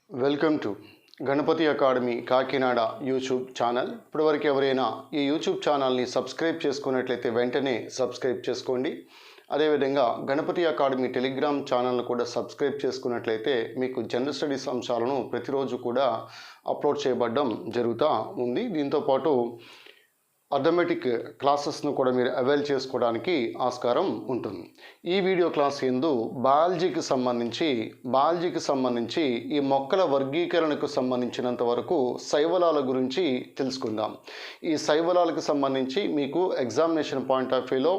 Welcome to Ganapati Academy Kakinada YouTube channel. ఇప్పటివరకు ఎవరైనా ఈ యూట్యూబ్ ఛానల్ని సబ్స్క్రైబ్ చేసుకున్నట్లయితే వెంటనే సబ్స్క్రైబ్ చేసుకోండి. అదేవిధంగా గణపతి అకాడమీ టెలిగ్రామ్ ఛానల్ను కూడా సబ్స్క్రైబ్ చేసుకున్నట్లయితే మీకు జనరల్ స్టడీస్ అంశాలను ప్రతిరోజు కూడా అప్లోడ్ చేయబడడం జరుగుతూ ఉంది. దీంతోపాటు అథమెటిక్ క్లాసెస్ను కూడా మీరు అవైల్ చేసుకోవడానికి ఆస్కారం ఉంటుంది. ఈ వీడియో క్లాస్ యందు బయాలజీకి సంబంధించి ఈ మొక్కల వర్గీకరణకు సంబంధించినంత వరకు శైవలాల గురించి తెలుసుకుందాం. ఈ శైవలాలకు సంబంధించి మీకు ఎగ్జామినేషన్ పాయింట్ ఆఫ్ వ్యూలో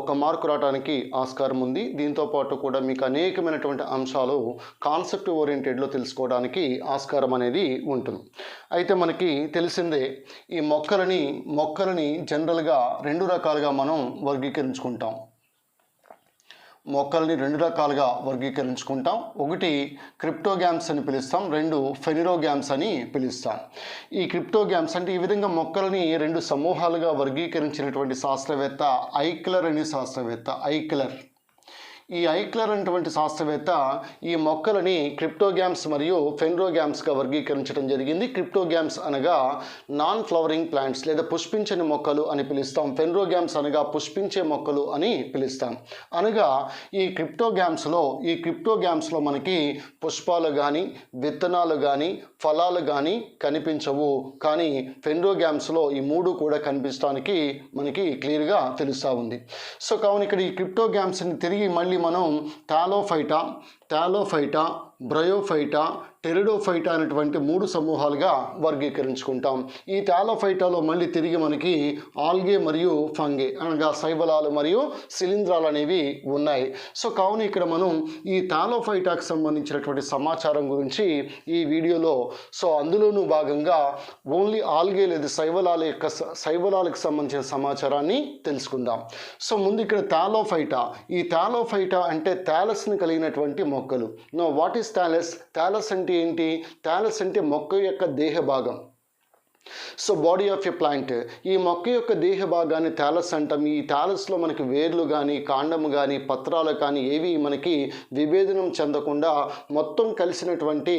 ఒక మార్కు రావడానికి ఆస్కారం ఉంది. దీంతోపాటు కూడా మీకు అనేకమైనటువంటి అంశాలు కాన్సెప్ట్ ఓరియంటెడ్లో తెలుసుకోవడానికి ఆస్కారం అనేది ఉంటుంది. అయితే మనకి తెలిసిందే ఈ మొక్కలని జనరల్గా రెండు రకాలుగా మనం వర్గీకరించుకుంటాం. ఒకటి క్రిప్టోగ్యామ్స్ అని పిలుస్తాం, రెండు ఫెనిరోగ్యామ్స్ అని పిలుస్తాం. ఈ క్రిప్టోగ్యామ్స్ అంటే ఈ విధంగా మొక్కలని రెండు సమూహాలుగా వర్గీకరించినటువంటి శాస్త్రవేత్త ఐక్లర్ అనే శాస్త్రవేత్త. ఈ ఐక్లర్ అనేటువంటి శాస్త్రవేత్త ఈ మొక్కలని క్రిప్టోగ్యామ్స్ మరియు ఫెనిరోగ్యామ్స్గా వర్గీకరించడం జరిగింది. క్రిప్టోగ్యామ్స్ అనగా నాన్ ఫ్లవరింగ్ ప్లాంట్స్ లేదా పుష్పించని మొక్కలు అని పిలుస్తాం. ఫెనిరోగ్యామ్స్ అనగా పుష్పించే మొక్కలు అని పిలుస్తాం. అనగా ఈ క్రిప్టోగ్యామ్స్లో మనకి పుష్పాలు కానీ విత్తనాలు కానీ ఫలాలు కానీ కనిపించవు. కానీ ఫెనిరోగ్యామ్స్లో ఈ మూడు కూడా కనిపించడానికి మనకి క్లియర్గా తెలుస్తూ ఉంది. కావున ఇక్కడ ఈ క్రిప్టోగ్యామ్స్ని తిరిగి మళ్ళీ మనం థాలోఫైటా, బ్రయోఫైటా, టెరిడోఫైటా అనేటువంటి మూడు సమూహాలుగా వర్గీకరించుకుంటాం. ఈ థాలోఫైటాలో మళ్ళీ తిరిగి మనకి ఆల్గే మరియు ఫంగే అనగా శైవలాలు మరియు శిలీంధ్రాలు అనేవి ఉన్నాయి. కావున ఇక్కడ మనం ఈ థాలోఫైటాకు సంబంధించినటువంటి సమాచారం గురించి ఈ వీడియోలో అందులోనూ భాగంగా ఓన్లీ ఆల్గే లేదా శైవలాలకు సంబంధించిన సమాచారాన్ని తెలుసుకుందాం. ముందు ఇక్కడ ఈ థాలోఫైటా అంటే థాలస్ని కలిగినటువంటి మొక్కలు. వాట్ ఈస్ థాలస్ అంటే ఏంటి? థాలస్ అంటే మొక్క యొక్క దేహ భాగం. Body of a plant. ఈ మొక్క యొక్క దేహ భాగాన్ని థాలస్ అంటాం. ఈ థాలస్లో మనకి వేర్లు కానీ కాండము కానీ పత్రాలు కానీ ఏవి మనకి విభేదనం చెందకుండా మొత్తం కలిసినటువంటి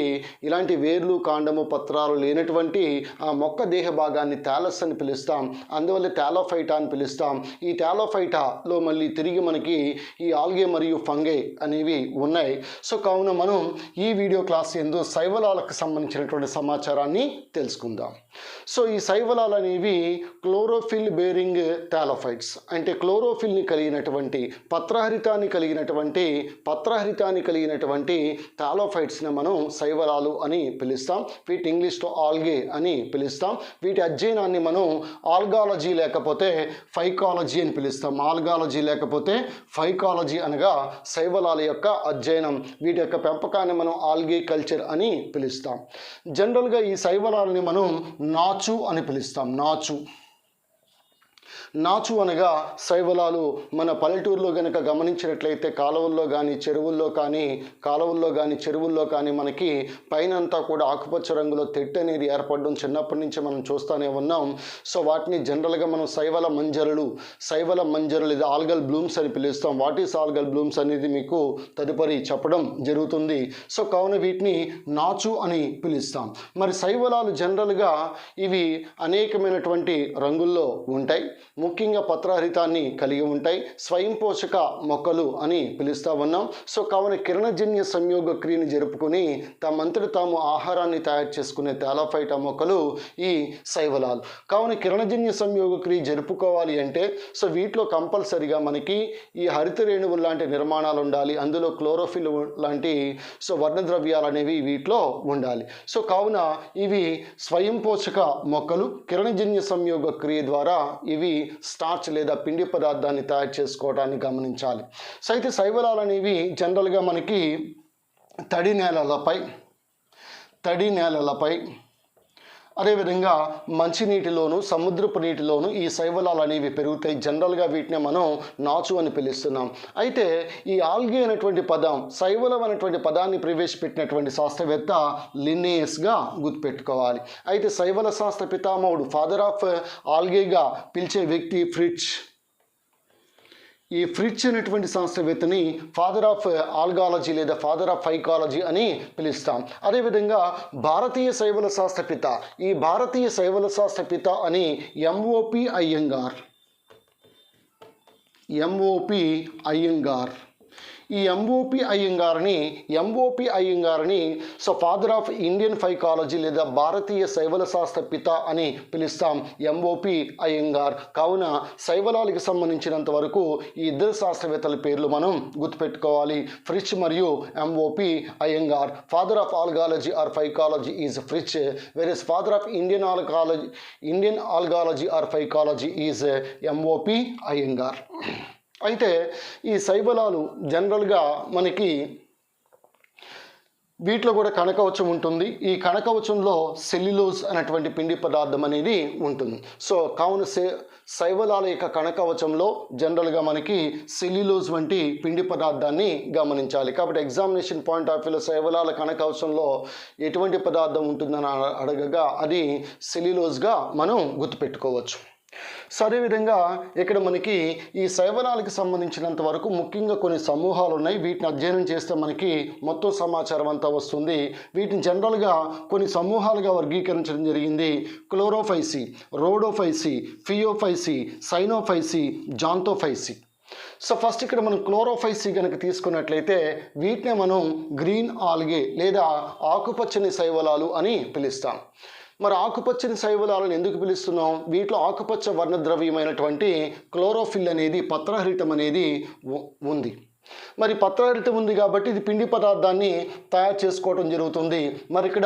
ఇలాంటి వేర్లు కాండము పత్రాలు లేనటువంటి ఆ మొక్క దేహ భాగాన్ని థాలస్ అని పిలుస్తాం. అందువల్ల థాలోఫైటా అని పిలుస్తాం. ఈ థాలోఫైటాలో మళ్ళీ తిరిగి మనకి ఈ ఆల్గే మరియు ఫంగే అనేవి ఉన్నాయి. కావున మనం ఈ వీడియో క్లాస్ యందు శైవలాలకు సంబంధించినటువంటి సమాచారాన్ని తెలుసుకుందాం. ఈ శైవలాలు అనేవి క్లోరోఫిల్ బేరింగ్ థాలోఫైట్స్ అంటే క్లోరోఫిల్ని కలిగినటువంటి పత్రహరితాన్ని కలిగినటువంటి థాలోఫైట్స్ని మనం శైవలాలు అని పిలుస్తాం. వీటి ఇంగ్లీష్లో ఆల్గే అని పిలుస్తాం. వీటి అధ్యయనాన్ని మనం ఆల్గాలజీ లేకపోతే ఫైకాలజీ అని పిలుస్తాం. ఆల్గాలజీ లేకపోతే ఫైకాలజీ అనగా శైవలాల యొక్క అధ్యయనం. వీటి యొక్క పెంపకాన్ని మనం ఆల్గే కల్చర్ అని పిలుస్తాం. జనరల్గా ఈ శైవలాలని మనం నాచు అని పిలుస్తాం. నాచు అనగా శైవలాలు. మన పల్లెటూరులో కనుక గమనించినట్లయితే కాలువల్లో కానీ చెరువుల్లో కానీ మనకి పైనంతా కూడా ఆకుపచ్చ రంగులో తెట్టు అనేది ఏర్పడడం చిన్నప్పటి నుంచి మనం చూస్తూనే ఉన్నాం. వాటిని జనరల్గా మనం శైవల మంజరులు లేదా ఆల్గల్ బ్లూమ్స్ అని పిలుస్తాం. వాట్ ఈస్ ఆల్గల్ బ్లూమ్స్ అనేది మీకు తదుపరి చెప్పడం జరుగుతుంది. కావున వీటిని నాచు అని పిలుస్తాం. మరి శైవలాలు జనరల్గా ఇవి అనేకమైనటువంటి రంగుల్లో ఉంటాయి. ముఖ్యంగా పత్రహరితాన్ని కలిగి ఉంటాయి. స్వయం పోషక మొక్కలు అని పిలుస్తూ ఉన్నాం. కావున కిరణజన్య సంయోగ క్రియని జరుపుకొని తమంతట తాము ఆహారాన్ని తయారు చేసుకునే థాలోఫైటా మొక్కలు ఈ శైవలాలు. కావున కిరణజన్య సంయోగ క్రియ జరుపుకోవాలి అంటే వీటిలో కంపల్సరిగా మనకి ఈ హరిత రేణువులు లాంటి నిర్మాణాలు ఉండాలి. అందులో క్లోరోఫిల్ లాంటి వర్ణద్రవ్యాలు అనేవి వీటిలో ఉండాలి. కావున ఇవి స్వయం పోషక మొక్కలు. కిరణజన్య సంయోగ క్రియ ద్వారా ఇవి స్టార్చ్ లేదా పిండి పదార్థాన్ని తయారు చేసుకోవడాన్ని గమనించాలి. అయితే శైవలాలు అనేవి జనరల్గా మనకి తడి నేలలపై అదేవిధంగా మంచినీటిలోను సముద్రపు నీటిలోను ఈ శైవలాలు అనేవి పెరుగుతాయి. జనరల్గా వీటిని మనం నాచు అని పిలుస్తున్నాం. అయితే ఈ ఆల్గే అనేటువంటి పదం శైవలం అనేటువంటి పదాన్ని ప్రవేశపెట్టినటువంటి శాస్త్రవేత్త లిన్నేయస్గా గుర్తుపెట్టుకోవాలి. అయితే శైవల శాస్త్ర పితామహుడు ఫాదర్ ఆఫ్ ఆల్గేగా పిలిచే వ్యక్తి ఫ్రిట్జ్. ఈ ఫ్రిచ్ అనేటువంటి శాస్త్రవేత్తని ఫాదర్ ఆఫ్ ఆల్గాలజీ లేదా ఫాదర్ ఆఫ్ ఫైకాలజీ అని పిలుస్తాం. అదేవిధంగా భారతీయ శైవల శాస్త్రపిత, ఈ భారతీయ శైవల శాస్త్రపిత అని ఎంఓపి అయ్యంగార్. ఈ ఎంఓపి అయ్యంగార్ని so father of Indian phycology లేదా భారతీయ శైవల శాస్త్ర పిత అని పిలుస్తాం, ఎంఓపి అయ్యంగార్. కావున శైవలాలకు సంబంధించినంత వరకు ఈ ఇద్దరు శాస్త్రవేత్తల పేర్లు మనం గుర్తుపెట్టుకోవాలి, ఫ్రిచ్ మరియు M O P Iyengar. Father of algology or phycology is Fritsch, versus father of Indian algology or phycology is M O P Iyengar. అయితే ఈ శైవలాలు జనరల్గా మనకి వీటిలో కూడా కణకవచం ఉంటుంది. ఈ కణకవచంలో సెల్యులోజ్ అనేటువంటి పిండి పదార్థం అనేది ఉంటుంది. సో కావున శైవలాల యొక్క కణకవచంలో జనరల్గా మనకి సెల్యులోజ్ వంటి పిండి పదార్థాన్ని గమనించాలి. కాబట్టి ఎగ్జామినేషన్ పాయింట్ ఆఫ్ వ్యూలో శైవలాల కణకవచంలో ఎటువంటి పదార్థం ఉంటుందని అడగగా అది సెల్యులోజ్గా మనం గుర్తుపెట్టుకోవచ్చు. సో అదేవిధంగా ఇక్కడ మనకి ఈ శైవలాలకు సంబంధించినంత వరకు ముఖ్యంగా కొన్ని సమూహాలు ఉన్నాయి. వీటిని అధ్యయనం చేస్తే మనకి మొత్తం సమాచారం అంతా వస్తుంది. వీటిని జనరల్గా కొన్ని సమూహాలుగా వర్గీకరించడం జరిగింది. Chlorophyceae, Rhodophyceae, Phaeophyceae, Cyanophyceae, Xanthophyceae. So first ఇక్కడ మనం క్లోరోఫైసి కనుక తీసుకున్నట్లయితే వీటినే మనం గ్రీన్ ఆల్గే లేదా ఆకుపచ్చని శైవలాలు అని పిలుస్తాం. మరి ఆకుపచ్చని శైవలాలను ఎందుకు పిలుస్తున్నాం? వీటిలో ఆకుపచ్చ వర్ణద్రవ్యమైనటువంటి క్లోరోఫిల్ అనేది, పత్రహరితం అనేది ఉంది. మరి పత్రహరితం ఉంది కాబట్టి ఇది పిండి పదార్థాన్ని తయారు చేసుకోవడం జరుగుతుంది. మరి ఇక్కడ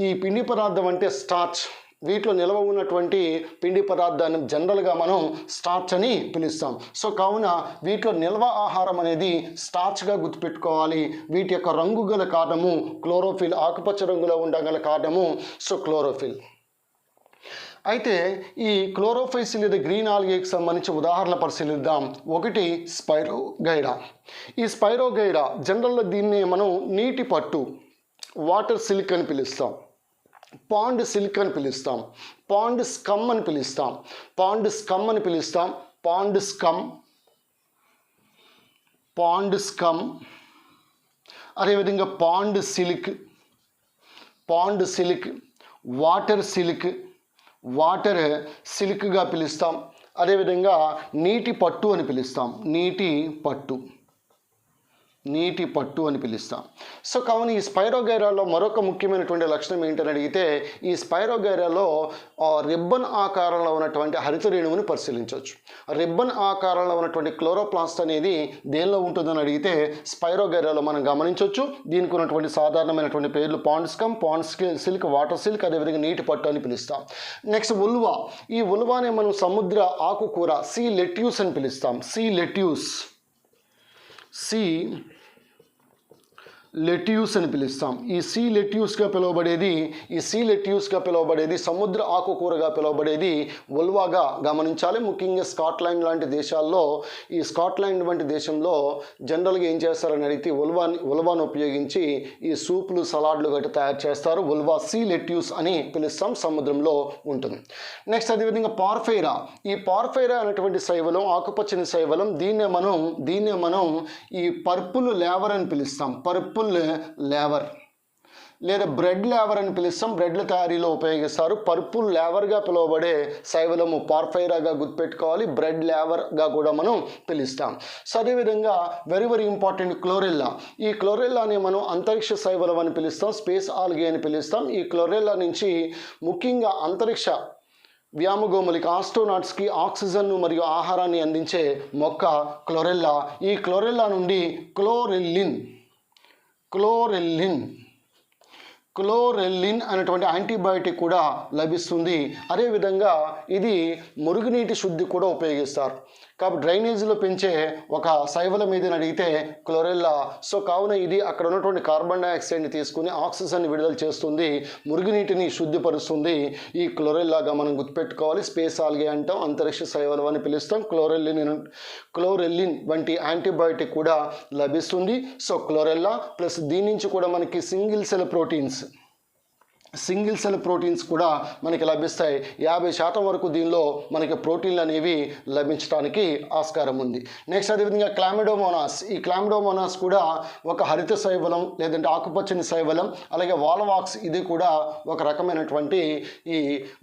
ఈ పిండి పదార్థం అంటే స్టార్చ్. వీటిలో నిల్వ ఉన్నటువంటి పిండి పదార్థాన్ని జనరల్గా మనం స్టార్చ్ అని పిలుస్తాం. సో కావున వీటిలో నిల్వ ఆహారం అనేది స్టార్చ్గా గుర్తుపెట్టుకోవాలి. వీటి యొక్క రంగు గల కారణము క్లోరోఫిల్, ఆకుపచ్చ రంగులో ఉండగల కారణము సో క్లోరోఫిల్. అయితే ఈ క్లోరోఫైసి లేదా గ్రీన్ ఆల్గేకి సంబంధించి ఉదాహరణ పరిశీలిద్దాం. ఒకటి స్పైరోగైరా. ఈ స్పైరోగైరా జనరల్గా దీన్ని మనం నీటి పట్టు, వాటర్ సిల్క్ అని పిలుస్తాం, పాండ్ సిల్క్ అని పిలుస్తాం, పాండ్ స్కమ్ అని పిలుస్తాం, పాండ్ స్కమ్, అదేవిధంగా పాండ్ సిల్క్, వాటర్ సిల్క్గా పిలుస్తాం. అదేవిధంగా నీటి పట్టు అని పిలుస్తాం, నీటి పట్టు అని పిలుస్తాం. సో కావున ఈ స్పైరోగైరాలో మరొక ముఖ్యమైనటువంటి లక్షణం ఏంటని అడిగితే ఈ స్పైరోగైరాలో రిబ్బన్ ఆకారంలో ఉన్నటువంటి హరిత రేణువుని పరిశీలించవచ్చు. రిబ్బన్ ఆకారంలో ఉన్నటువంటి క్లోరోప్లాస్ట్ అనేది దేనిలో ఉంటుందని అడిగితే స్పైరోగైరాలో మనం గమనించవచ్చు. దీనికి ఉన్నటువంటి సాధారణమైనటువంటి పేర్లు pond scum, pond silk, water silk, అదేవిధంగా నీటి పట్టు అని పిలుస్తాం. Next Ulva. ఈ ఉల్వానే మనం సముద్ర ఆకుకూర, సీ లెట్యూస్ అని పిలుస్తాం, సీ లెట్యూస్ అని పిలుస్తాం. ఈ సీ లెట్యూస్గా పిలువబడేది సముద్ర ఆకుకూరగా పిలువబడేది ఉల్వాగా గమనించాలి. ముఖ్యంగా స్కాట్లాండ్ లాంటి దేశాల్లో, ఈ స్కాట్లాండ్ వంటి దేశంలో జనరల్గా ఏం చేస్తారని అడిగితే ఉల్వాను ఉపయోగించి ఈ సూపులు, సలాడ్లు గట్రా తయారు చేస్తారు. ఉల్వా సీ లెట్యూస్ అని పిలుస్తాం, సముద్రంలో ఉంటుంది. నెక్స్ట్ అదేవిధంగా పార్ఫైరా. ఈ పార్ఫైరా అనేటువంటి శైవలం ఆకుపచ్చని శైవలం. దీన్నే మనం ఈ పర్పుల్ లేవర్ అని పిలుస్తాం, పర్పుల్ లేవర్ లేదా బ్రెడ్ లేవర్ అని పిలుస్తాం. బ్రెడ్ల తయారీలో ఉపయోగిస్తారు. పర్పుల్ లేవర్గా పిలువబడే శైవలము పార్ఫైరాగా గుర్తుపెట్టుకోవాలి, బ్రెడ్ లేవర్గా కూడా మనం పిలుస్తాం. సో అదేవిధంగా వెరీ ఇంపార్టెంట్ క్లోరెల్లా. ఈ క్లోరెల్లాని మనం అంతరిక్ష శైవలం అని పిలుస్తాం, స్పేస్ ఆల్గే అని పిలుస్తాం. ఈ క్లోరెల్లా నుంచి ముఖ్యంగా అంతరిక్ష వ్యామగోములకి, ఆస్ట్రోనాట్స్కి ఆక్సిజన్ను మరియు ఆహారాన్ని అందించే మొక్క క్లోరెల్లా. ఈ క్లోరెల్లా నుండి క్లోరెల్లిన్ అనేటువంటి యాంటీబయాటిక్ కూడా లభిస్తుంది. అదేవిధంగా ఇది మురుగునీటి శుద్ధి కూడా ఉపయోగిస్తారు. కాబట్టి డ్రైనేజీలో పెంచే ఒక శైవలం ఏదని అడిగితే క్లోరెల్లా. సో కావున ఇది అక్కడ ఉన్నటువంటి కార్బన్ డైఆక్సైడ్ని తీసుకుని ఆక్సిజన్ని విడుదల చేస్తుంది, మురుగునీటిని శుద్ధిపరుస్తుంది. ఈ క్లోరెల్లాగా మనం గుర్తుపెట్టుకోవాలి. స్పేస్ ఆల్గే అంటాం, అంతరిక్ష శైవలం అని పిలుస్తాం. క్లోరెల్లిన్ వంటి యాంటీబయాటిక్ కూడా లభిస్తుంది. సో క్లోరెల్లా ప్లస్ దీని నుంచి కూడా మనకి single cell proteins, single cell proteins కూడా మనకి లభిస్తాయి. 50% వరకు దీనిలో మనకి ప్రోటీన్లు అనేవి లభించడానికి ఆస్కారం ఉంది. నెక్స్ట్ అదేవిధంగా క్లామిడోమోనాస్. ఈ క్లామిడోమోనాస్ కూడా ఒక హరిత శైవలం లేదంటే ఆకుపచ్చని శైవలం. అలాగే వాల్వాక్స్ ఇది కూడా ఒక రకమైనటువంటి ఈ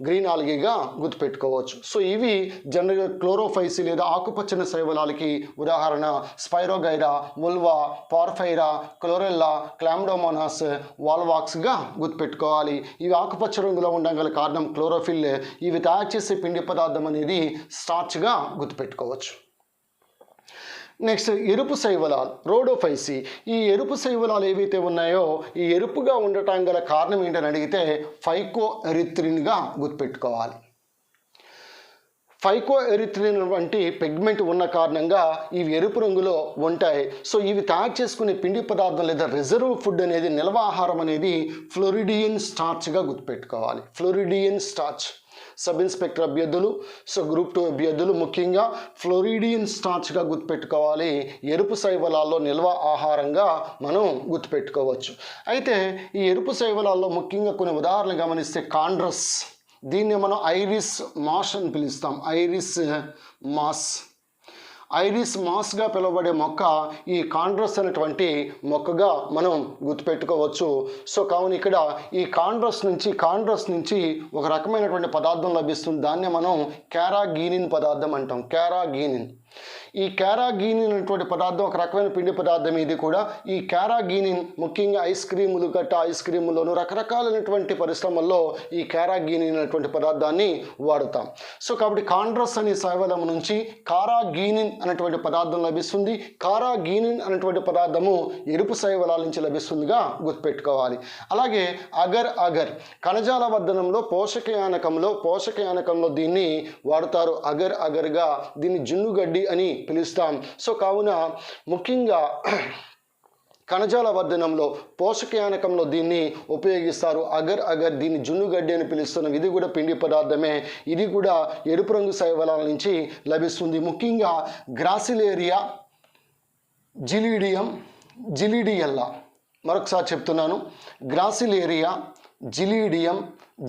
గ్రీన్ ఆల్గీగా గుర్తుపెట్టుకోవచ్చు. సో ఇవి జనరల్గా క్లోరోఫైసి లేదా ఆకుపచ్చని శైవలాలకి ఉదాహరణ. స్పైరోగైరా, ముల్వా, పార్ఫైరా, క్లోరెల్లా, క్లామిడోమోనాస్, వాల్వాక్స్గా గుర్తుపెట్టుకోవాలి. ఇవి ఆకుపచ్చ రంగులో ఉండగల కారణం క్లోరోఫిల్. ఇవి తయారు చేసే పిండి పదార్థం అనేది స్టార్చ్గా గుర్తుపెట్టుకోవచ్చు. నెక్స్ట్ ఎరుపు శైవలాలు, రోడోఫైసి. ఈ ఎరుపు శైవలాలు ఏవైతే ఉన్నాయో ఈ ఎరుపుగా ఉండటం గల కారణం ఏంటని అడిగితే ఫైకోఎరిథ్రిన్గా గుర్తుపెట్టుకోవాలి. ఫైకోఎరిథ్రిన్ వంటి పిగ్మెంట్ ఉన్న కారణంగా ఇవి ఎరుపు రంగులో ఉంటాయి. సో ఇవి తయారు చేసుకునే పిండి పదార్థం లేదా రిజర్వ్ ఫుడ్ అనేది నిల్వ ఆహారం అనేది ఫ్లోరిడియన్ స్టార్చ్గా గుర్తుపెట్టుకోవాలి. Floridean starch. సబ్ ఇన్స్పెక్టర్ అభ్యర్థులు, సో గ్రూప్ 2 అభ్యర్థులు ముఖ్యంగా ఫ్లోరిడియన్ స్టార్చ్గా గుర్తుపెట్టుకోవాలి. ఎరుపు శైవలాల్లో నిల్వ ఆహారంగా మనం గుర్తుపెట్టుకోవచ్చు. అయితే ఈ ఎరుపు శైవలాల్లో ముఖ్యంగా కొన్ని ఉదాహరణలు గమనిస్తే కాండ్రస్, దీన్ని మనం ఐరిస్ మాస్ అని పిలుస్తాం. ఐరిస్ మాస్గా పిలువబడే మొక్క ఈ కాండ్రస్ అనేటువంటి మొక్కగా మనం గుర్తుపెట్టుకోవచ్చు. సో కావున ఇక్కడ ఈ కాండ్రస్ నుంచి ఒక రకమైనటువంటి పదార్థం లభిస్తుంది. దాన్నే మనం క్యారాగీనిన్ పదార్థం అంటాం. క్యారాగీనిన్. ఈ క్యారాగీనిన్ అనేటువంటి పదార్థం ఒక రకమైన పిండి పదార్థం. ఇది కూడా ఈ క్యారాగీనిన్ ముఖ్యంగా ఐస్ క్రీముల్లోనూ రకరకాలైనటువంటి పరిశ్రమల్లో ఈ క్యారాగీనిన్ అనేటువంటి పదార్థాన్ని వాడుతాం. సో కాబట్టి కాండ్రస్ అనే శైవలం నుంచి కారాగీనిన్ అనేటువంటి పదార్థం లభిస్తుంది. కారాగీనిన్ అనేటువంటి పదార్థము ఎరుపు శైవలాల నుంచి లభిస్తుందిగా గుర్తుపెట్టుకోవాలి. అలాగే అగర్ కణజాల వర్ధనంలో పోషకయానకంలో దీన్ని వాడుతారు. అగర్గా దీన్ని జున్నుగడ్డి అని పిలుస్తాం. సో కావున ముఖ్యంగా కణజాల వర్ధనంలో పోషకయానకంలో దీన్ని ఉపయోగిస్తారు. అగర్ దీన్ని జున్నుగడ్డి అని పిలుస్తున్నాం. ఇది కూడా పిండి పదార్థమే. ఇది కూడా ఎరుపు రంగు శైవలాల నుంచి లభిస్తుంది. ముఖ్యంగా గ్రాసిలేరియా, జిలీడియల్లా. మరొకసారి చెప్తున్నాను. గ్రాసిలేరియా,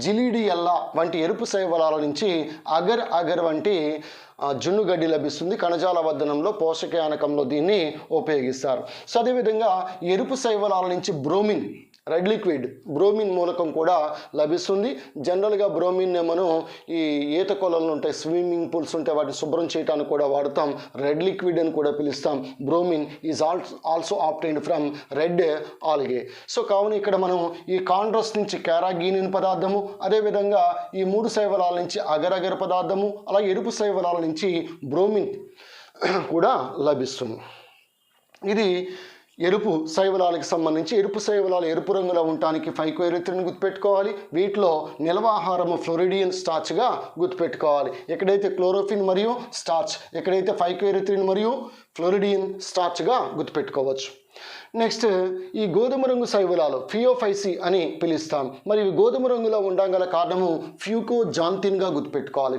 జిలీడియల్లా వంటి ఎరుపు శైవలాల నుంచి అగర్ వంటి జున్నుగడ్డి లభిస్తుంది. కణజాల వర్ధనంలో పోషకయానకంలో దీన్ని ఉపయోగిస్తారు. సో అదేవిధంగా ఎరుపు శైవలాల నుంచి రెడ్ లిక్విడ్ బ్రోమిన్ మూలకం కూడా లభిస్తుంది. జనరల్గా బ్రోమిన్ మనం ఈ ఈత కొలలు ఉంటాయి, స్విమ్మింగ్ పూల్స్ ఉంటాయి, వాటిని శుభ్రం చేయడానికి కూడా వాడుతాం. రెడ్ లిక్విడ్ అని కూడా పిలుస్తాం. Bromine is also obtained from red algae. So కావున ఇక్కడ మనం ఈ కాండ్రస్ నుంచి క్యారాగీనిన్ పదార్థము, అదేవిధంగా ఈ 3 శైవలాల నుంచి అగర్ పదార్థము, అలాగే ఎరుపు శైవలాల నుంచి బ్రోమిన్ కూడా లభిస్తుంది. ఇది ఎరుపు శైవలాలకు సంబంధించి. ఎరుపు శైవలాలు ఎరుపు రంగులో ఉండటానికి ఫైకోఎరిథ్రిన్ గుర్తుపెట్టుకోవాలి. వీటిలో నిల్వ ఆహారము ఫ్లోరిడియన్ స్టార్చ్గా గుర్తుపెట్టుకోవాలి. ఎక్కడైతే క్లోరోఫిన్ మరియు స్టార్చ్, ఎక్కడైతే ఫైకోఎరిథ్రిన్ మరియు ఫ్లోరిడియన్ స్టార్చ్గా గుర్తుపెట్టుకోవచ్చు. నెక్స్ట్ ఈ గోధుమ రంగు శైవలాలు ఫియోఫైసి అని పిలుస్తాం. మరి ఇవి గోధుమ రంగులో ఉండగల కారణము ఫ్యూకోజాంతిన్గా గుర్తుపెట్టుకోవాలి.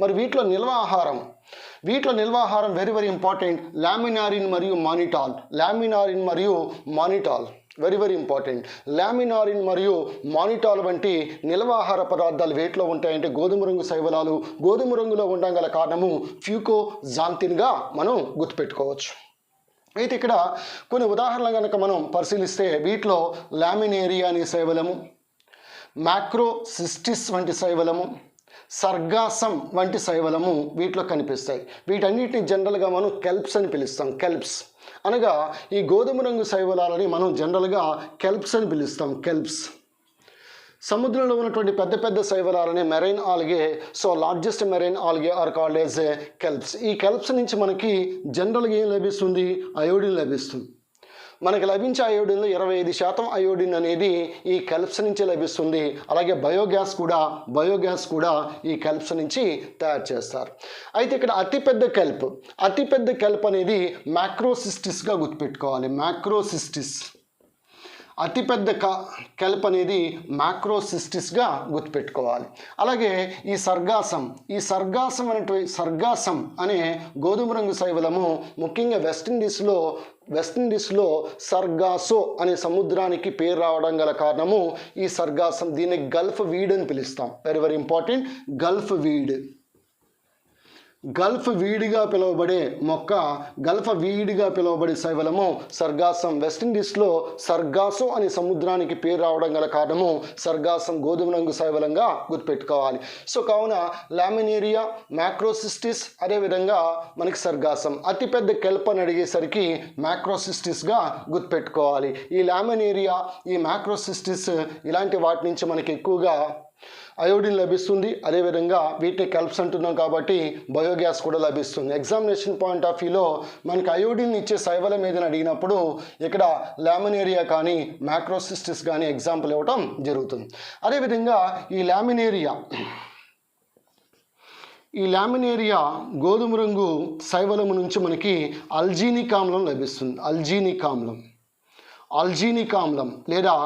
మరి వీటిలో నిల్వ ఆహారం వెరీ వెరీ ఇంపార్టెంట్. లామినారిన్ మరియు మానిటాల్ వెరీ ఇంపార్టెంట్. లామినారిన్ మరియు మానిటాల్ వంటి నిల్వ ఆహార పదార్థాలు వేటిలో ఉంటాయంటే గోధుమ రంగు శైవలాలు. గోధుమ రంగులో ఉండగల కారణము ఫ్యూకోజాంతిన్గా మనం గుర్తుపెట్టుకోవచ్చు. అయితే ఇక్కడ కొన్ని ఉదాహరణలు కనుక మనం పరిశీలిస్తే వీటిలో లామినేరియా అనే శైవలము, మ్యాక్రోసిస్టిస్ వంటి శైవలము, సర్గాసం వంటి శైవలము వీటిలో కనిపిస్తాయి. వీటన్నిటిని జనరల్గా మనం కెల్ప్స్ అని పిలుస్తాం. కెల్ప్స్ అనగా ఈ గోధుమ రంగు శైవలాలని మనం జనరల్గా కెల్ప్స్ అని పిలుస్తాం. కెల్ప్స్. సముద్రంలో ఉన్నటువంటి పెద్ద శైవలాలని marine algae. So largest marine algae are called as kelps. ఈ కెల్ప్స్ నుంచి మనకి జనరల్గా ఏం లభిస్తుంది? అయోడిన్ లభిస్తుంది. మనకి లభించే అయోడిన్లో 25% అయోడిన్ అనేది ఈ కెల్ప్స్ నుంచి లభిస్తుంది. అలాగే బయోగ్యాస్ కూడా ఈ కెల్ప్స్ నుంచి తయారు చేస్తారు. అయితే ఇక్కడ అతిపెద్ద కెల్ప్ అనేది మ్యాక్రోసిస్టిస్గా గుర్తుపెట్టుకోవాలి. అతిపెద్ద కెల్ప్ అనేది మ్యాక్రోసిస్టిస్గా గుర్తుపెట్టుకోవాలి. అలాగే ఈ సర్గాసం అనే గోధుమ రంగు శైవలము ముఖ్యంగా వెస్టిండీస్లో వెస్టిండీస్లో సర్గాసో అనే సముద్రానికి పేరు రావడం గల కారణము ఈ సర్గాసం. దీన్ని గల్ఫ్ వీడ్ అని పిలుస్తాం. Very very important. Gulf weed. Gulf వీడిగా పిలువబడే మొక్క, గల్ఫ్ వీడిగా పిలువబడే శైవలము సర్గాసం. వెస్టిండీస్లో సర్గాసో అనే సముద్రానికి పేరు రావడం గల కారణము సర్గాసం గోధుమ రంగు శైవలంగా గుర్తుపెట్టుకోవాలి. సో కావున లామినేరియా, మ్యాక్రోసిస్టిస్, అదేవిధంగా మనకి సర్గాసం. అతిపెద్ద కెల్ప్ అని అడిగేసరికి మ్యాక్రోసిస్టిస్గా గుర్తుపెట్టుకోవాలి. ఈ లామినేరియా, ఈ మ్యాక్రోసిస్టిస్ ఇలాంటి వాటి నుంచి మనకి ఎక్కువగా అయోడిన్ లభిస్తుంది. అదేవిధంగా వీటిని కెల్ప్స్ అంటున్నాం కాబట్టి బయోగ్యాస్ కూడా లభిస్తుంది. ఎగ్జామినేషన్ పాయింట్ ఆఫ్ వ్యూలో మనకి అయోడిన్ ఇచ్చే శైవలం ఏదని అడిగినప్పుడు ఇక్కడ లామినేరియా కానీ మ్యాక్రోసిస్టిస్ కానీ ఎగ్జాంపుల్ ఇవ్వటం జరుగుతుంది. అదేవిధంగా ఈ లామినేరియా గోధుమ రంగు శైవలము నుంచి మనకి అల్జీనిక్ ఆమ్లం లభిస్తుంది. అల్జీనిక్ ఆమ్లం లేదా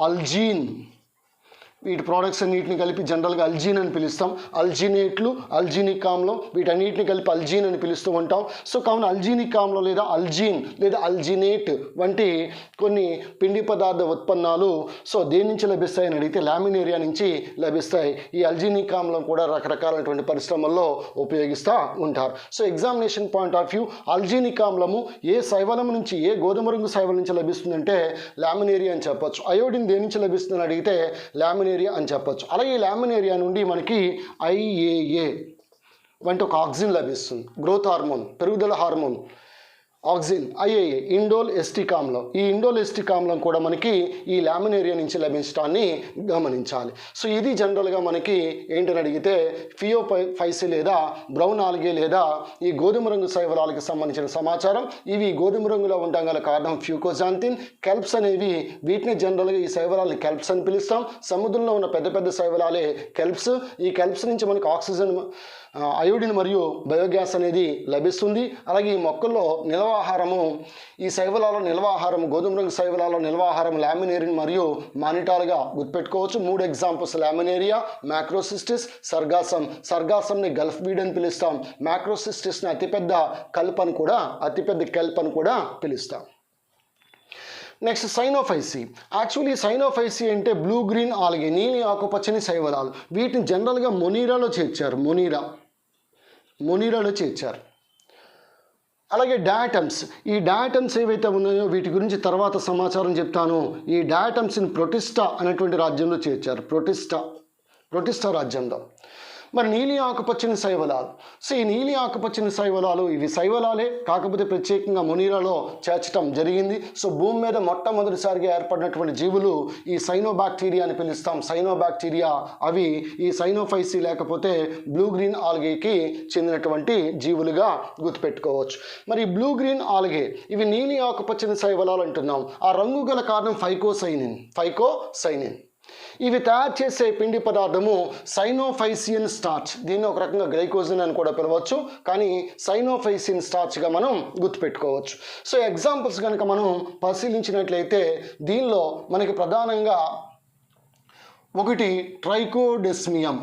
అల్జీన్, వీటి ప్రోడక్ట్స్ అన్నిటిని కలిపి జనరల్గా అల్జీన్ అని పిలుస్తాం. అల్జినేట్లు, అల్జీనిక్ ఆమ్లం, వీటన్నిటిని కలిపి అల్జీన్ అని పిలుస్తూ ఉంటాం. సో కావున అల్జీనిక్ ఆమ్లం లేదా అల్జీన్ లేదా అల్జినేట్ వంటి కొన్ని పిండి పదార్థ ఉత్పన్నాలు సో దేని నుంచి లభిస్తాయని అడిగితే లామినేరియా నుంచి లభిస్తాయి. ఈ అల్జీనిక్ ఆమ్లం కూడా రకరకాలైనటువంటి పరిశ్రమల్లో ఉపయోగిస్తూ ఉంటారు. So examination point of view alginic ఆమ్లము ఏ శైవలం నుంచి, ఏ గోధుమ రంగు శైవలం నుంచి లభిస్తుందంటే లామినేరియా అని చెప్పొచ్చు. అయోడిన్ దేని నుంచి లభిస్తుందని అడిగితే లామినేరియా అని చెప్పొచ్చు. అలాగే ఈ లామినేరియా నుండి మనకి IAA వంటి ఒక ఆక్సిన్ లభిస్తుంది. గ్రోత్ హార్మోన్, పెరుగుదల hormone auxin, IAA, indole acetic ఆమ్లం. ఈ ఇండోల్ ఎస్టిక్ ఆమ్లం కూడా మనకి ఈ లామినేరియా నుంచి లభించడాన్ని గమనించాలి. సో ఇది జనరల్గా మనకి ఏంటని అడిగితే ఫియోఫైసి లేదా బ్రౌన్ ఆల్గే లేదా ఈ గోధుమ రంగు శైవలాలకు సంబంధించిన సమాచారం. ఇవి గోధుమ రంగులో ఉండడం గల కారణం ఫ్యూకోజాంతిన్. కెల్ప్స్ అనేవి వీటిని జనరల్గా ఈ శైవలాలని కెల్ప్స్ అని పిలుస్తాం. సముద్రంలో ఉన్న పెద్ద పెద్ద శైవలాలే కెల్ప్స్. ఈ కెల్ప్స్ నుంచి మనకు ఆక్సిజన్, అయోడిన్ మరియు బయోగ్యాస్ అనేది లభిస్తుంది. అలాగే ఈ మొక్కల్లో నిల్వ ఆహారము, ఈ శైవలాలో నిల్వ ఆహారం, గోధుమ రంగు శైవలాలో నిల్వ ఆహారం లామినేరిన్ మరియు మానిటాలుగా గుర్తుపెట్టుకోవచ్చు. 3 ఎగ్జాంపుల్స్ లామినేరియా, మ్యాక్రోసిస్టిస్, సర్గాసం. సర్గాసంని గల్ఫ్ వీడ్ అని పిలుస్తాం. మ్యాక్రోసిస్టిస్ని అతిపెద్ద కెల్ప్ అని కూడా పిలుస్తాం. Next Cyanophyceae. యాక్చువల్లీ సైనోఫైసి అంటే బ్లూ గ్రీన్ ఆల్గే, నీలి ఆకుపచ్చని శైవలాలు. వీటిని జనరల్గా మొనీరాలో చేర్చారు. అలాగే డయాటమ్స్. ఈ డయాటమ్స్ ఏవైతే ఉన్నాయో వీటి గురించి తర్వాత సమాచారం చెప్తాను. ఈ డయాటమ్స్ని ప్రొటిస్టా అనేటువంటి రాజ్యంలో చేర్చారు. ప్రొటిస్టా రాజ్యంలో. మరి నీలి ఆకుపచ్చని శైవలాలు. సో ఈ నీలి ఆకుపచ్చని శైవలాలు ఇవి శైవలాలే, కాకపోతే ప్రత్యేకంగా మొనీరాలో చేర్చడం జరిగింది. సో భూమి మీద మొట్టమొదటిసారిగా ఏర్పడినటువంటి జీవులు ఈ సైనోబాక్టీరియా అని పిలుస్తాం. సైనోబాక్టీరియా అవి ఈ సైనోఫైసి లేకపోతే బ్లూ గ్రీన్ ఆల్గేకి చెందినటువంటి జీవులుగా గుర్తుపెట్టుకోవచ్చు. మరి బ్లూ గ్రీన్ ఆల్గే ఇవి నీలి ఆకుపచ్చని శైవలాలు అంటున్నాం. ఆ రంగు గల కారణం ఫైకోసైనిన్. ఇవి తయారు చేసే పిండి పదార్థము సైనోఫైసియన్ స్టార్చ్. దీన్ని ఒక రకంగా గ్లైకోజన్ అని కూడా పిలవచ్చు, కానీ సైనోఫైసియన్ స్టార్చ్గా మనం గుర్తుపెట్టుకోవచ్చు. సో ఎగ్జాంపుల్స్ కనుక మనం పరిశీలించినట్లయితే దీనిలో మనకి ప్రధానంగా ఒకటి ట్రైకోడెస్మియం.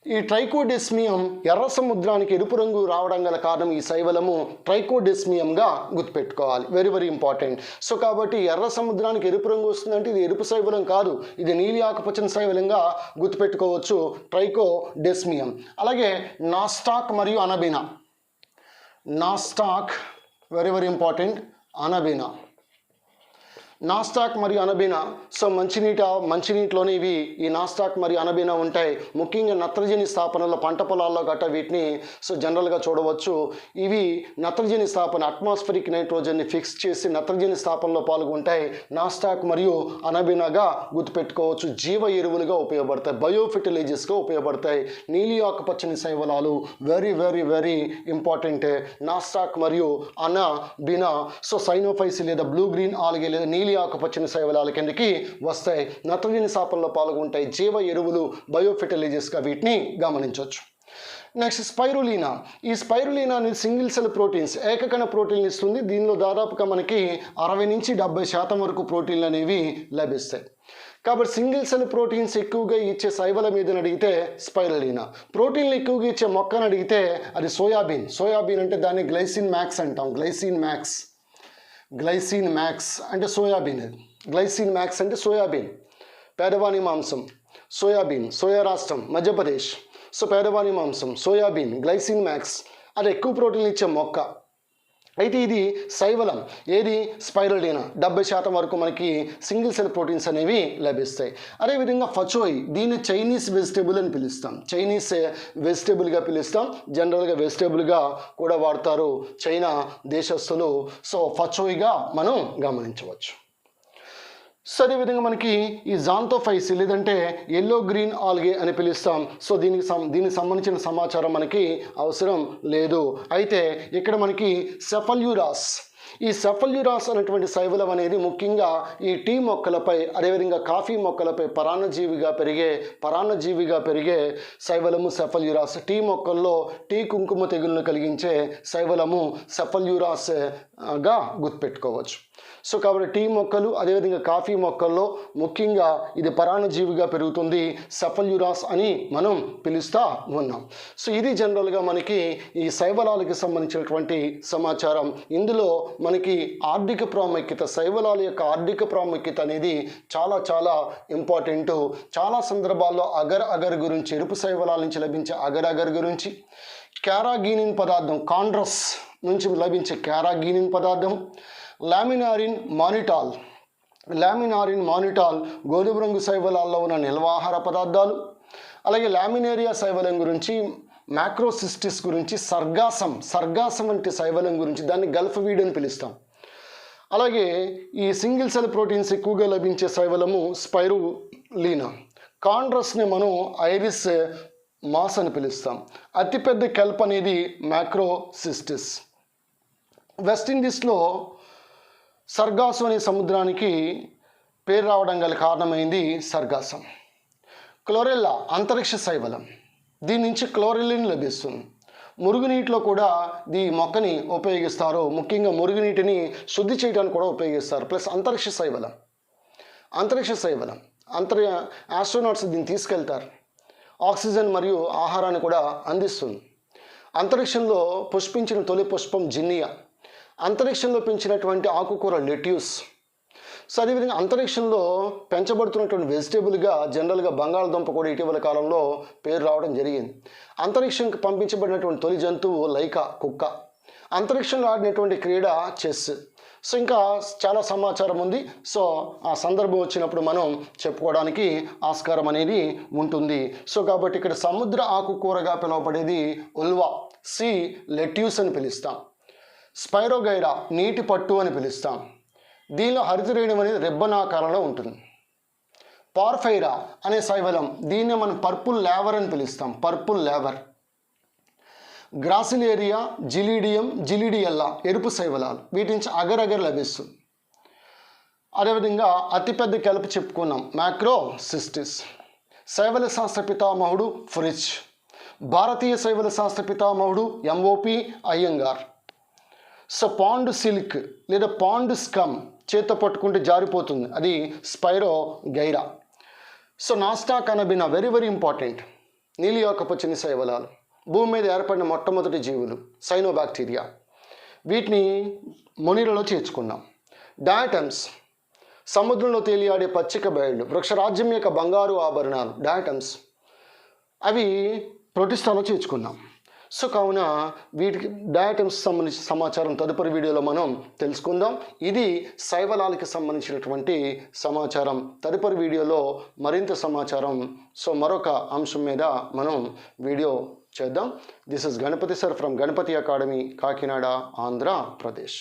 ఈ ట్రైకోడెస్మియం ఎర్ర సముద్రానికి ఎరుపు రంగు రావడం గల కారణం ఈ శైవలము ట్రైకోడెస్మియంగా గుర్తుపెట్టుకోవాలి. Very very important. సో కాబట్టి ఎర్ర సముద్రానికి ఎరుపు రంగు వస్తుందంటే ఇది ఎరుపు శైవలం కాదు, ఇది నీలి ఆకుపచ్చని శైవలంగా గుర్తుపెట్టుకోవచ్చు, ట్రైకోడెస్మియం. అలాగే నాస్టాక్ మరియు అనబినా. Very very important. నాస్టాక్ మరియు అనబీనా. సో మంచినీటిలోనే ఇవి ఈ నాస్టాక్ మరియు అనబీనా ఉంటాయి. ముఖ్యంగా నత్రజని స్థాపనలో పంట పొలాల్లో గట్ట వీటిని సో జనరల్గా చూడవచ్చు. ఇవి నత్రజని స్థాపన, అట్మాస్ఫిరిక్ నైట్రోజన్ని ఫిక్స్ చేసి నత్రజని స్థాపనలో పాల్గొంటాయి. నాస్టాక్ మరియు అనబీనాగా గుర్తుపెట్టుకోవచ్చు. జీవ ఎరువులుగా ఉపయోగపడతాయి, బయోఫెర్టిలైజర్స్గా ఉపయోగపడతాయి. నీలి ఆకుపచ్చని శైవలాలు very very very important. Nostoc మరియు అనబీనా సో సైనోఫైసి లేదా బ్లూ గ్రీన్ ఆల్గే లేదా నీలి ఆకుపచ్చని శైవలాల కిందకి వస్తాయి. నత్రజని స్థాపనలో పాల్గొంటాయి. జీవ ఎరువులు, బయోఫెర్టిలైజర్స్గా వీటిని గమనించవచ్చు. Next spirulina. ఈ స్పైరులీనా అనేది సింగిల్ సెల్ ప్రోటీన్స్, ఏకకణ ప్రోటీన్లు ఇస్తుంది. దీనిలో దాదాపుగా మనకి 60 నుంచి 70% వరకు ప్రోటీన్లు అనేవి లభిస్తాయి. కాబట్టి సింగిల్ సెల్ ప్రోటీన్స్ ఎక్కువగా ఇచ్చే శైవలం ఏదని అడిగితే స్పైరులినా. ప్రోటీన్లు ఎక్కువగా ఇచ్చే మొక్కను అడిగితే అది సోయాబీన్. సోయాబీన్ అంటే దాన్ని గ్లైసిన్ మ్యాక్స్ అంటాం. గ్లైసిన్ మ్యాక్స్ అంటే సోయాబీన్. గ్లైసిన్ మ్యాక్స్ అంటే సోయాబీన్. పేదవాని మాంసం సోయాబీన్, సోయా రాష్ట్రం మధ్యప్రదేశ్. సో పేదవాని మాంసం సోయాబీన్, గ్లైసిన్ మ్యాక్స్ అది ఎక్కువ ప్రోటీన్లు ఇచ్చే మొక్క. అయితే ఇది శైవలం. ఏది? స్పైరులినా. 70% వరకు మనకి సింగిల్ సెల్ ప్రోటీన్స్ అనేవి లభిస్తాయి. అదేవిధంగా ఫచోయి, దీన్ని చైనీస్ వెజిటేబుల్ అని పిలుస్తాం. చైనీస్ వెజిటేబుల్గా పిలుస్తాం. జనరల్గా వెజిటేబుల్గా కూడా వాడతారు చైనా దేశస్తులు. సో ఫచోయిగా మనం గమనించవచ్చు. సో అదేవిధంగా మనకి ఈ జాంతోఫైసి లేదంటే ఎల్లో గ్రీన్ ఆల్గే అని పిలుస్తాం. సో దీనికి సంబంధించిన సమాచారం మనకి అవసరం లేదు. అయితే ఇక్కడ మనకి సెఫల్యూరాస్, ఈ సెఫల్యూరాస్ అనేటువంటి శైవలం అనేది ముఖ్యంగా ఈ టీ మొక్కలపై అదేవిధంగా కాఫీ మొక్కలపై పరాన్నజీవిగా పెరిగే శైవలము సెఫల్యూరాస్. టీ మొక్కల్లో టీ కుంకుమ తెగులను కలిగించే శైవలము సెఫల్యూరాస్గా గుర్తుపెట్టుకోవచ్చు. సో కాబట్టి టీ మొక్కలు అదేవిధంగా కాఫీ మొక్కల్లో ముఖ్యంగా ఇది పరాన్నజీవిగా పెరుగుతుంది. సెఫల్యూరాస్ అని మనం పిలుస్తూ ఉన్నాం. సో ఇది జనరల్గా మనకి ఈ శైవలాలకి సంబంధించినటువంటి సమాచారం. ఇందులో మనకి ఆర్థిక ప్రాముఖ్యత, శైవలాల యొక్క ఆర్థిక ప్రాముఖ్యత అనేది చాలా చాలా ఇంపార్టెంట్. చాలా సందర్భాల్లో అగర్ అగర్ గురించి, ఎరుపు శైవలాల నుంచి లభించే అగర్ అగర్ గురించి, క్యారాగినిన్ పదార్థం కాండ్రస్ నుంచి లభించే క్యారాగినిన్ పదార్థం, లామినారిన్ మానిటాల్ గోధుమ రంగు శైవలాల్లో ఉన్న నిల్వాహార పదార్థాలు. అలాగే లామినేరియా శైవలం గురించి, మ్యాక్రోసిస్టిస్ గురించి, సర్గాసం వంటి శైవలం గురించి, దాన్ని గల్ఫ్ వీడ్ అని పిలుస్తాం. అలాగే ఈ సింగిల్ సెల్ ప్రోటీన్స్ ఎక్కువగా లభించే శైవలము స్పైరులీనా. కాండ్రస్ని మనం ఐరిస్ మాస్ అని పిలుస్తాం. అతిపెద్ద కెల్ప్ అనేది మ్యాక్రోసిస్టిస్. వెస్టిండీస్లో సర్గాసం అనే సముద్రానికి పేరు రావడం గల కారణమైంది సర్గాసం. క్లోరెల్లా అంతరిక్ష శైవలం. దీని నుంచి క్లోరెల్లిన్ లభిస్తుంది. మురుగునీటిలో కూడా ఈ మొక్కని ఉపయోగిస్తారు. ముఖ్యంగా మురుగునీటిని శుద్ధి చేయడానికి కూడా ఉపయోగిస్తారు. ప్లస్ అంతరిక్ష శైవలం ఆస్ట్రోనాట్స్ దీన్ని తీసుకెళ్తారు. ఆక్సిజన్ మరియు ఆహారాన్ని కూడా అందిస్తుంది. అంతరిక్షంలో పుష్పించిన తొలి పుష్పం జిన్నియా. అంతరిక్షంలో పెంచినటువంటి ఆకుకూర లెట్యూస్. సో అదేవిధంగా అంతరిక్షంలో పెంచబడుతున్నటువంటి వెజిటేబుల్గా జనరల్గా బంగాళదుంప కూడా ఇటీవల కాలంలో పేరు రావడం జరిగింది. అంతరిక్షంకి పంపించబడినటువంటి తొలి జంతువు లైకా, కుక్క. అంతరిక్షంలో ఆడినటువంటి క్రీడ చెస్. సో ఇంకా చాలా సమాచారం ఉంది. సో ఆ సందర్భం వచ్చినప్పుడు మనం చెప్పుకోవడానికి ఆస్కారం అనేది ఉంటుంది. సో కాబట్టి ఇక్కడ సముద్ర ఆకుకూరగా పిలువబడేది ఉల్వా, సి లెట్యూస్ అని పిలుస్తాం. స్పైరోగైరా నీటి పట్టు అని పిలుస్తాం. దీనిలో హరితరేణి అనేది రెబ్బనాకారంలో ఉంటుంది. పార్ఫైరా అనే శైవలం, దీన్ని మనం పర్పుల్ లేవర్ అని పిలుస్తాం. పర్పుల్ లేవర్. గ్రాసిలేరియా, జిలీడియం, జిలీడియల్లా ఎరుపు శైవలాలు. వీటి నుంచి అగర్ అగర్ లభిస్తుంది. అదేవిధంగా అతిపెద్ద కెలుపు చెప్పుకున్నాం మ్యాక్రోసిస్టిస్. శైవల శాస్త్ర పితామహుడు ఫ్రిచ్. భారతీయ శైవల శాస్త్ర పితామహుడు M O P Iyengar. So pond silk లేదా పాండ్ స్కమ్ చేత్తో పట్టుకుంటే జారిపోతుంది, అది Spirogyra. So Nostoc Anabaena very very important. నీలి ఆకుపచ్చని శైవలాలు. భూమి మీద ఏర్పడిన మొట్టమొదటి జీవులు సైనోబాక్టీరియా. వీటిని మొనిలలో చేర్చుకున్నాం. డయాటమ్స్ సముద్రంలో తేలియాడే పచ్చిక బయళ్ళు. వృక్షరాజ్యం యొక్క బంగారు ఆభరణాలు డయాటమ్స్, అవి ప్రోటిస్టాలో చేర్చుకున్నాం. సో కావున వీటికి డయాటమ్స్ సంబంధించిన సమాచారం తదుపరి వీడియోలో మనం తెలుసుకుందాం. ఇది శైవలాలకి సంబంధించినటువంటి సమాచారం. తదుపరి వీడియోలో మరింత సమాచారం, సో మరొక అంశం మీద మనం వీడియో చేద్దాం. This is Ganapati sir from Ganapati Academy, Kakinada, Andhra Pradesh.